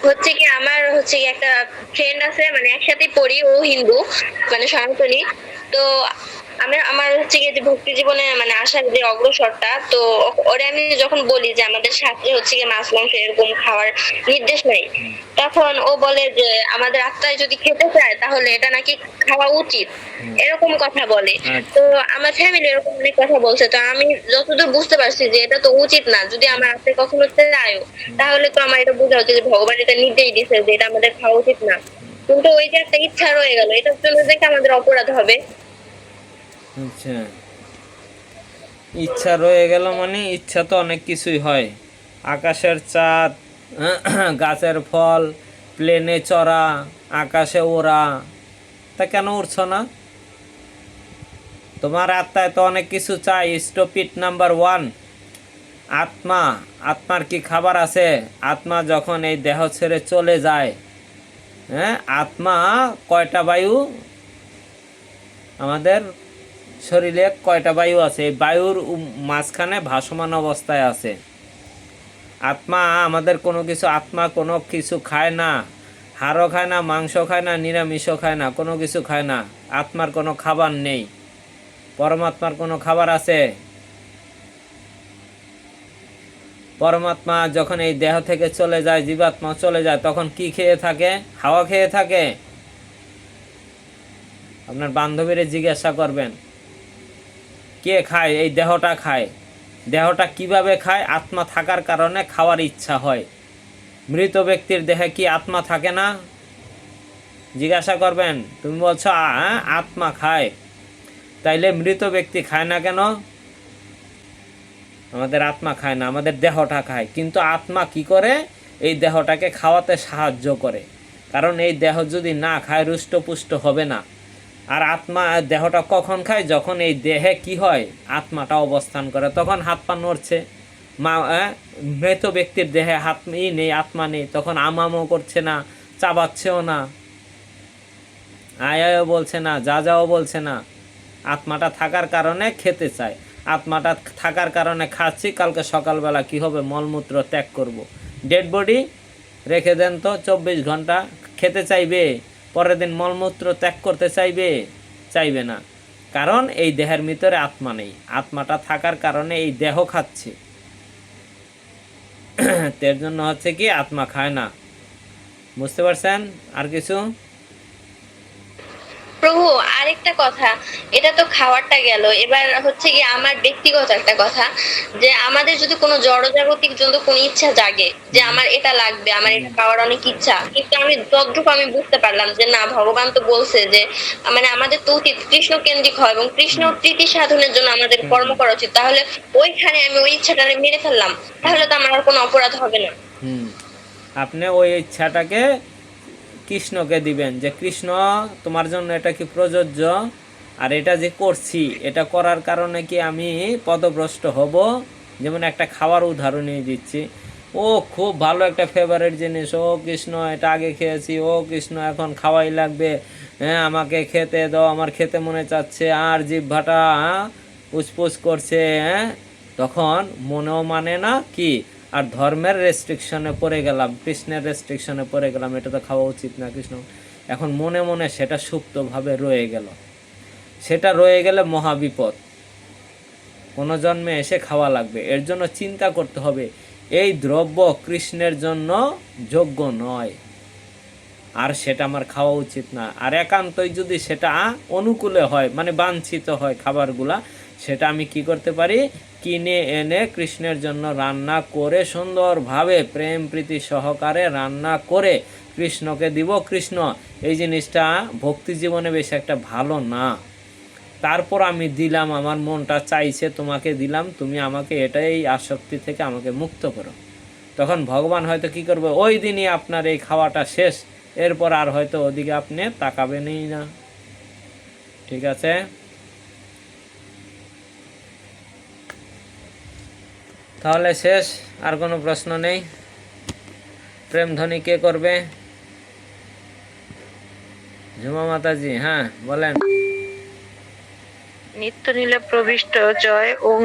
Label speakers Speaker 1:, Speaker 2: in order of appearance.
Speaker 1: হচ্ছে কি আমার হচ্ছে কি একটা ফ্রেন্ড আছে, মানে একসাথে পড়ি, ও হিন্দু, মানে সনাতনী। তো আমার হচ্ছে গিয়ে যে ভক্তি জীবনে মানে আসার যে অগ্রসরটা, তো ওরে আমি যখন বলি যে আমাদের শাস্ত্রে হচ্ছে গিয়ে মাছ মাংস এরকম খাওয়ার নির্দেশ নাই, তখন ও বলে যে আমাদের আত্মায় যদি খেতে চায় তাহলে এটা নাকি খাওয়া উচিত, এরকম কথা বলে। তো
Speaker 2: আচ্ছা।
Speaker 1: আমার ফ্যামিলি এরকম অনেক কথা বলছে, তো আমি যতদূর বুঝতে পারছি যে এটা তো উচিত না। যদি আমার আত্মায় কখনো চায়ও, তাহলে তো আমার এটা বোঝা উচিত যে ভগবান এটা নির্দেশ দিছে যে এটা আমাদের খাওয়া উচিত না। কিন্তু ওই যে একটা ইচ্ছা রয়ে গেল, এটার জন্য যে আমাদের অপরাধ হবে।
Speaker 2: আচ্ছা, ইচ্ছা রয়ে গেল মানে ইচ্ছা তো অনেক কিছুই হয়। আকাশের চাঁদ, গাছের ফল, প্লেনে চড়া, আকাশে ওড়া, তা কেন উড়ছ না? তোমার আত্মায় তো অনেক কিছু চাই। স্টপিট নাম্বার ওয়ান, আত্মা। আত্মার কি খাবার আছে? আত্মা যখন এই দেহ ছেড়ে চলে যায়, হ্যাঁ, আত্মা কয়টা বায়ু? আমাদের শরীরে কয়টা বায়ু আছে? এই বায়ুর মাঝখানে ভাসমান অবস্থায় আছে আত্মা। আমাদের কোনো কিছু, আত্মা কোনো কিছু খায় না, হাড়ও খায় না, মাংস খায় না, নিরামিষও খায় না, কোনো কিছু খায় না। আত্মার কোনো খাবার নেই। পরমাত্মার কোনো খাবার আছে? পরমাত্মা যখন এই দেহ থেকে চলে যায়, জীবাত্মা চলে যায়, তখন কি খেয়ে থাকে? হাওয়া খেয়ে থাকে? আপনার বান্ধবীরে জিজ্ঞাসা করবেন, কে খায়? এই দেহটা খায়। দেহটা কিভাবে খায়? আত্মা থাকার কারণে খাওয়ার ইচ্ছা হয়। মৃত ব্যক্তির দেহে কি আত্মা থাকে না? জিজ্ঞাসা করবেন। তুমি বলছো আত্মা খায়, তাইলে মৃত ব্যক্তি খায় না কেন? আমাদের আত্মা খায় না, আমাদের দেহটা খায়। কিন্তু আত্মা কি করে? এই দেহটাকে খাওয়াতে সাহায্য করে, কারণ এই দেহ যদি না খায় রুষ্টপুষ্ট হবে না। আর আত্মা, দেহটা কখন খায়? যখন এই দেহে কি হয়, আত্মাটা অবস্থান করে, তখন হাত পা নড়ছে। মৃত ব্যক্তির দেহে হাত নেই, আত্মা নেই, তখন আমামও করছে না, চাবাচ্ছেও না, আয়াও বলছে না, যা যাও বলছে না। আত্মাটা থাকার কারণে খেতে চায়। আত্মাটা থাকার কারণে খাচ্ছি, কালকে সকালবেলা কি হবে? মলমূত্র ত্যাগ করব। ডেড বডি রেখে দেন তো 24 ঘন্টা, খেতে চাইবে? পরের দিন মলমূত্র ত্যাগ করতে চাইবে? চাইবে না, কারণ এই দেহের ভিতরে আত্মা নেই। আত্মাটা থাকার কারণে এই দেহ খাচ্ছে। এর জন্য হচ্ছে কি আত্মা খায় না। বুঝতে পারছেন? আর কিছু?
Speaker 1: প্রভু, আরেকটা কথা, এটা তো খাওয়ারটা গেল, এবার হচ্ছে কি আমার ব্যক্তিগত একটা কথা, যে আমাদের যদি কোনো জড়জাগতিক যদি কোনো ইচ্ছা জাগে যে আমার এটা লাগবে, আমার এটা পাওয়ার অনেক ইচ্ছা, কিন্তু আমি তদ্রুপ আমি বুঝতে পারলাম যে না, ভগবান তো বলছে যে মানে আমাদের তো উচিত কৃষ্ণ কেন্দ্রিক হয় এবং কৃষ্ণ প্রীতি সাধনের জন্য আমাদের কর্ম করা উচিত, তাহলে ওইখানে আমি ওই ইচ্ছাটা মেরে ফেললাম, তাহলে তো আমার আর কোনো অপরাধ হবে না।
Speaker 2: হুম, আপনি ওই ইচ্ছাটাকে কৃষ্ণকে দিবেন, যে কৃষ্ণ তোমার জন্য এটা কি প্রযোজ্য? আর এটা যে করছি, এটা করার কারণে কি আমি পদভ্রষ্ট হব? যেমন একটা খাওয়ার উদাহরণই দিচ্ছি। ও খুব ভালো একটা ফেভারিট জিনিস, ও কৃষ্ণ এটা আগে খেয়েছি, ও কৃষ্ণ এখন খাওয়াই লাগবে, হ্যাঁ আমাকে খেতে দাও, আমার খেতে মনে চাচ্ছে, আর জিহ্বাটা পুচপুচ করছে, হ্যাঁ। তখন মনেও মানে না কি, আর ধর্মের রেস্ট্রিকশনে পড়ে গেলাম, কৃষ্ণের রেস্ট্রিকশনে পড়ে গেলাম, এটা তো খাওয়া উচিত না কৃষ্ণ। এখন মনে মনে সেটা সুপ্তভাবে রয়ে গেল। সেটা রয়ে গেলে মহাবিপদ, কোনো জন্মে এসে খাওয়া লাগবে। এর জন্য চিন্তা করতে হবে, এই দ্রব্য কৃষ্ণের জন্য যোগ্য নয়, আর সেটা আমার খাওয়া উচিত না। আর একান্তই যদি সেটা অনুকূলে হয়, মানে বাঞ্ছিত হয় খাবারগুলা, সেটা আমি কি করতে পারি? কিনে এনে কৃষ্ণের জন্য রান্না করে, সুন্দরভাবে প্রেম প্রীতি সহকারে রান্না করে কৃষ্ণকে দিব। কৃষ্ণ এই জিনিসটা ভক্তি জীবনে বেশ একটা ভালো না, তারপর আমি দিলাম, আমার মনটা চাইছে তোমাকে দিলাম, তুমি আমাকে এটাই আসক্তি থেকে আমাকে মুক্ত করো। তখন ভগবান হয়তো কি করবে, ওই দিনই আপনার এই খাওয়াটা শেষ, এরপর আর হয়তো ওদিকে আপনি তাকাবেনই না। ঠিক আছে? তাহলে শেষ? আর কোনো প্রশ্ন নেই? প্রেম ধ্বনি কে করবে? ঝুমা মাতাজি, হ্যাঁ বলেন।
Speaker 1: নিত্য নীলে প্রবিষ্ট জয় ওম।